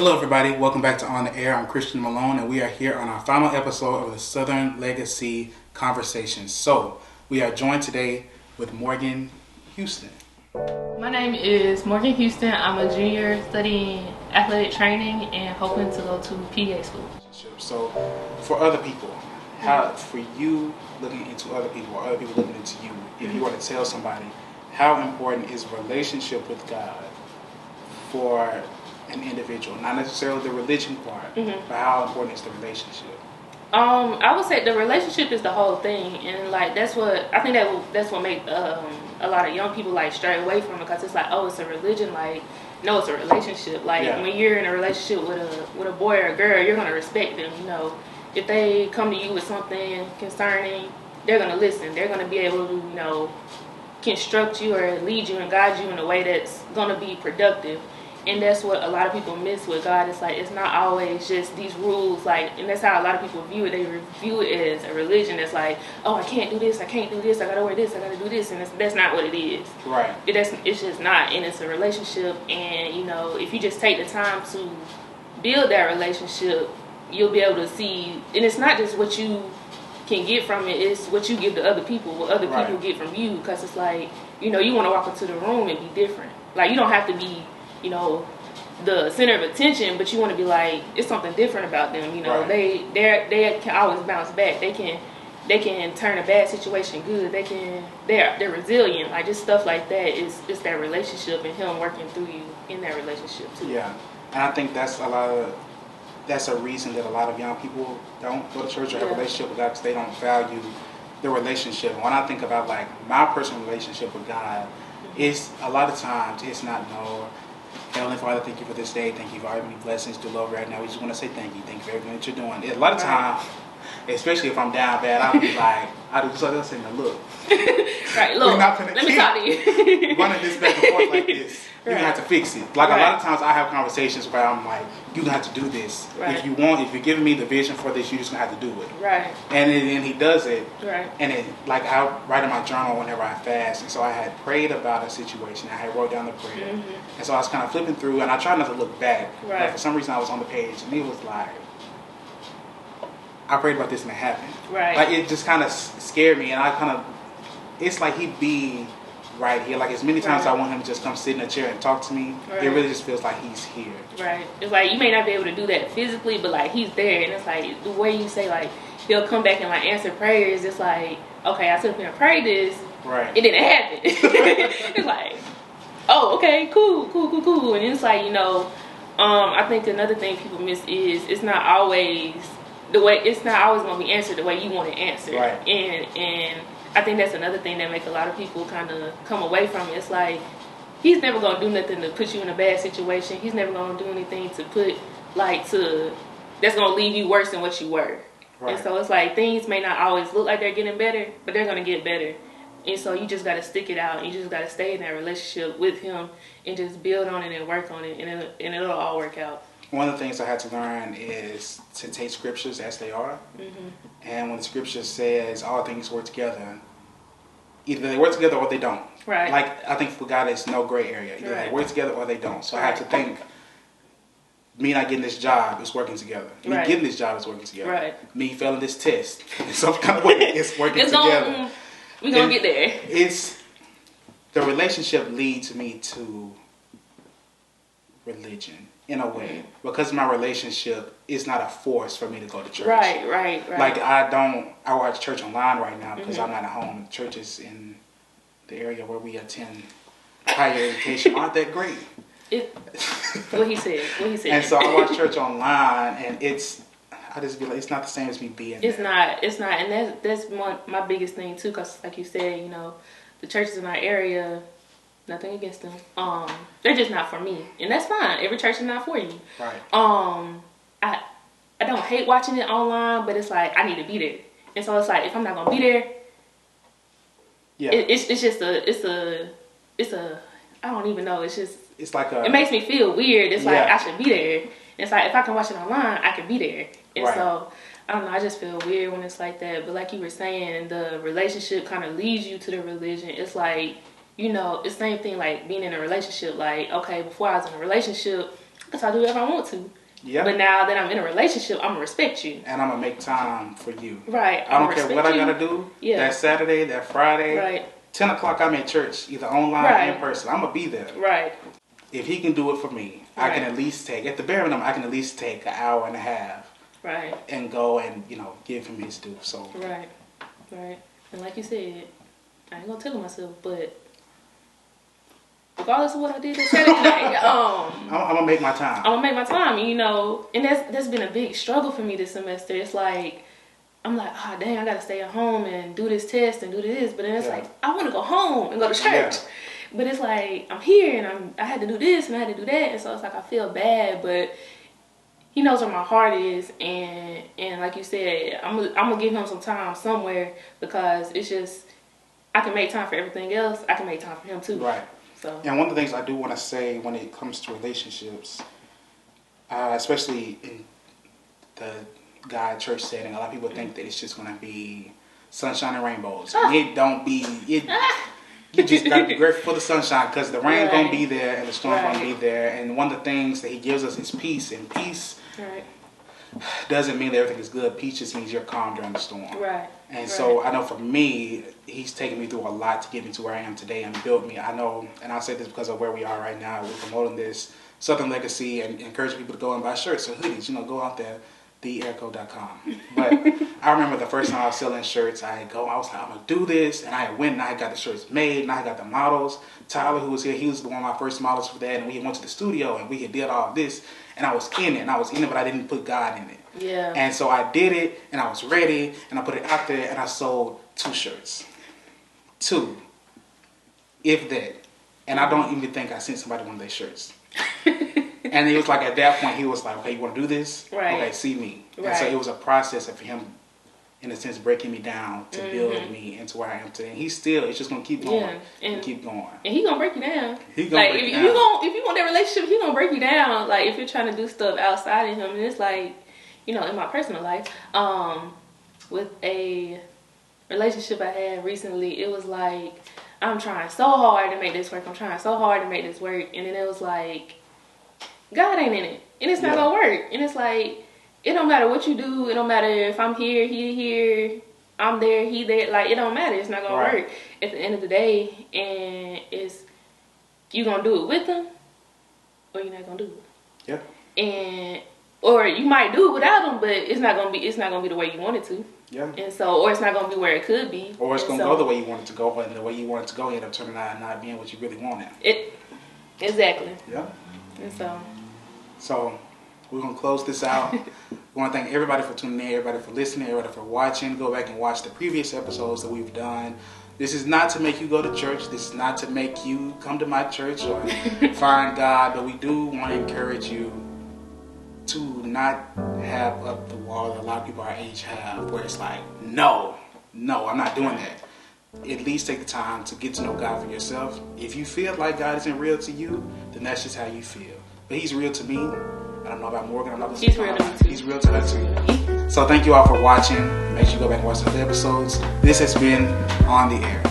Hello everybody, welcome back to On The Air. I'm Christian Malone and we are here on our final episode of the Southern Legacy Conversations. So, we are joined today with Morgan Houston. My name is Morgan Houston. I'm a junior studying athletic training and hoping to go to PA school. So, for other people, for you looking into other people or other people looking into you, if you were to tell somebody, how important is relationship with God for an individual? Not necessarily the religion part, but how important is the relationship? I would say the relationship is the whole thing, and like that's what I think that's what makes a lot of young people like stray away from it, because it's like, oh, it's a religion. Like, no, it's a relationship. Like when you're in a relationship with a boy or a girl, you're gonna respect them. You know, if they come to you with something concerning, they're gonna listen. They're gonna be able to construct you or lead you and guide you in a way that's gonna be productive. And that's what a lot of people miss with God. It's like, it's not always just these rules, like, and that's how a lot of people view it. They view it as a religion. It's like, oh, I can't do this, I can't do this, I gotta wear this, I gotta do this, and that's not what it is. Right. It's just not, and it's a relationship. And if you just take the time to build that relationship, you'll be able to see. And it's not just what you can get from it; it's what you give to other people, what other people get from you. Because it's like, you want to walk into the room and be different. Like, you don't have to be the center of attention, but you want to be like, it's something different about them. They can always bounce back. They can turn a bad situation good. They're resilient. Like, just stuff like that is that relationship and him working through you in that relationship too. Yeah, and I think that's a reason that a lot of young people don't go to church or have a relationship with God, because they don't value the relationship. And when I think about like my personal relationship with God, it's a lot of times it's not Heavenly Father, thank you for this day. Thank you for all many blessings to love right now. We just want to say thank you. Thank you for everything that you're doing. A lot of times, especially if I'm down bad, I'll be like, I do something else and look. Right, look, we're not gonna let me talk to you. Running this back and forth like this. You're going to have to fix it. Like a lot of times I have conversations where I'm like, you're going to have to do this. Right. If you're giving me the vision for this, you're just going to have to do it. Right. And then he does it. Right. And then, like, I write in my journal whenever I fast. And so I had prayed about a situation. I had wrote down the prayer. And so I was kind of flipping through, and I tried not to look back. Right. But for some reason I was on the page, and it was like, I prayed about this and it happened. Right. Like, it just kind of scared me. And it's like he'd be right here. Like, as many times I want him to just come sit in a chair and talk to me, it really just feels like he's here. Right. It's like, you may not be able to do that physically, but like, he's there. And it's like, the way you say, like, he'll come back and like answer prayers, it's like, okay, I took him and prayed this. Right. It didn't happen. It's like, oh, okay, cool. And it's like, I think another thing people miss is it's not always going to be answered the way you want it answered. Right. And I think that's another thing that makes a lot of people kind of come away from it. It's like, he's never going to do nothing to put you in a bad situation. He's never going to do anything that's going to leave you worse than what you were. Right. And so it's like, things may not always look like they're getting better, but they're going to get better. And so you just got to stick it out. You just got to stay in that relationship with him and just build on it and work on it, and it'll all work out. One of the things I had to learn is to take scriptures as they are. And when the scripture says all things work together, either they work together or they don't. Right. Like, I think for God, it's no gray area. Either they work together or they don't. So I have to think, me not getting this job is working together. Me getting this job is working together. Right. Me failing this test in some kind of way, it's working together. We're going to get there. The relationship leads me to religion. In a way, because my relationship is not a force for me to go to church. Right. Like, I watch church online right now because I'm not at home. Churches in the area where we attend higher education aren't that great. What he said. And so I watch church online, and I just feel like it's not the same as me being there. It's not, and that's my biggest thing too. Because like you said, the churches in our area. Nothing against them. They're just not for me, and that's fine. Every church is not for you. Right. I don't hate watching it online, but it's like I need to be there, and so it's like if I'm not gonna be there, it's a I don't even know. It's like it makes me feel weird. It's like I should be there. It's like if I can watch it online, I can be there, and so. I don't know, I just feel weird when it's like that. But like you were saying, the relationship kind of leads you to the religion. It's like, it's the same thing like being in a relationship. Like, okay, before I was in a relationship, Because I do whatever I want to. Yeah. But now that I'm in a relationship, I'm going to respect you. And I'm going to make time for you. Right. I don't care what I got to do. Yeah. That Saturday, that Friday. Right. 10 o'clock, I'm at church, either online or in person. I'm going to be there. Right. If he can do it for me, I can at least take, at the bare minimum, I can at least take an hour and a half. Right. And go and, give him his due. So. Right. Right. And like you said, I ain't going to tell myself, but regardless of what I did that Saturday night, I'm going to make my time. I'm going to make my time, and that's been a big struggle for me this semester. It's like, I'm like, oh, dang, I got to stay at home and do this test and do this. But then it's like, I want to go home and go to church. Yeah. But it's like, I'm here and I had to do this and I had to do that. And so it's like, I feel bad, but he knows where my heart is. And like you said, I'm going to give him some time somewhere, because it's just, I can make time for everything else. I can make time for him too. Right. So. And one of the things I do want to say when it comes to relationships, especially in the God church setting, a lot of people think that it's just going to be sunshine and rainbows. It don't be. You just got to be grateful for the sunshine, because the rain going to be there and the storm going to be there. And one of the things that he gives us is peace. And peace doesn't mean that everything is good. Peace just means you're calm during the storm. Right. And so I know for me, he's taken me through a lot to get me to where I am today and built me. I know, and I'll say this because of where we are right now. We're promoting this Southern Legacy and encouraging people to go and buy shirts or hoodies. Go out there. TheAirco.com. But I remember the first time I was selling shirts, I was like, I'm going to do this. And I went and I got the shirts made and I got the models. Tyler, who was here, he was one of my first models for that. And we went to the studio and we had did all of this. And I was in it. But I didn't put God in it. Yeah. And so I did it and I was ready and I put it out there and I sold 2 shirts. 2. If that. And I don't even think I sent somebody one of their shirts. And he was like, at that point, he was like, okay, you want to do this? Right. Okay, see me. Right. And so it was a process of him, in a sense, breaking me down to build me into where I am today. And he's still, it's just going to keep going and keep going. And he's going to break you down. He's going to break you down. If you want that relationship, he's going to break you down. Like, if you're trying to do stuff outside of him. And it's like, in my personal life, with a relationship I had recently, it was like, I'm trying so hard to make this work. And then it was like, God ain't in it, and it's not gonna work. And it's like, it don't matter what you do. It don't matter if I'm here, he here, I'm there, he there. Like, it don't matter. It's not gonna work at the end of the day. And it's, you gonna do it with him, or you're not gonna do it. Yeah. Or you might do it without him, but it's not gonna be the way you want it to. Yeah. And so, or it's not gonna be where it could be. Or it's gonna go the way you want it to go, but the way you want it to go end up turning out not being what you really wanted. Exactly. Yeah. And so we're going to close this out. We want to thank everybody for tuning in, everybody for listening, everybody for watching. Go back and watch the previous episodes that we've done. This is not to make you go to church. This is not to make you come to my church or find God. But we do want to encourage you to not have up the wall that a lot of people our age have, where it's like, no, I'm not doing that. At least take the time to get to know God for yourself. If you feel like God isn't real to you, then that's just how you feel. But he's real to me. I don't know about Morgan. I'm not listening. He's real to me too. He's real to her too. So thank you all for watching. Make sure you go back and watch the other episodes. This has been On The Air.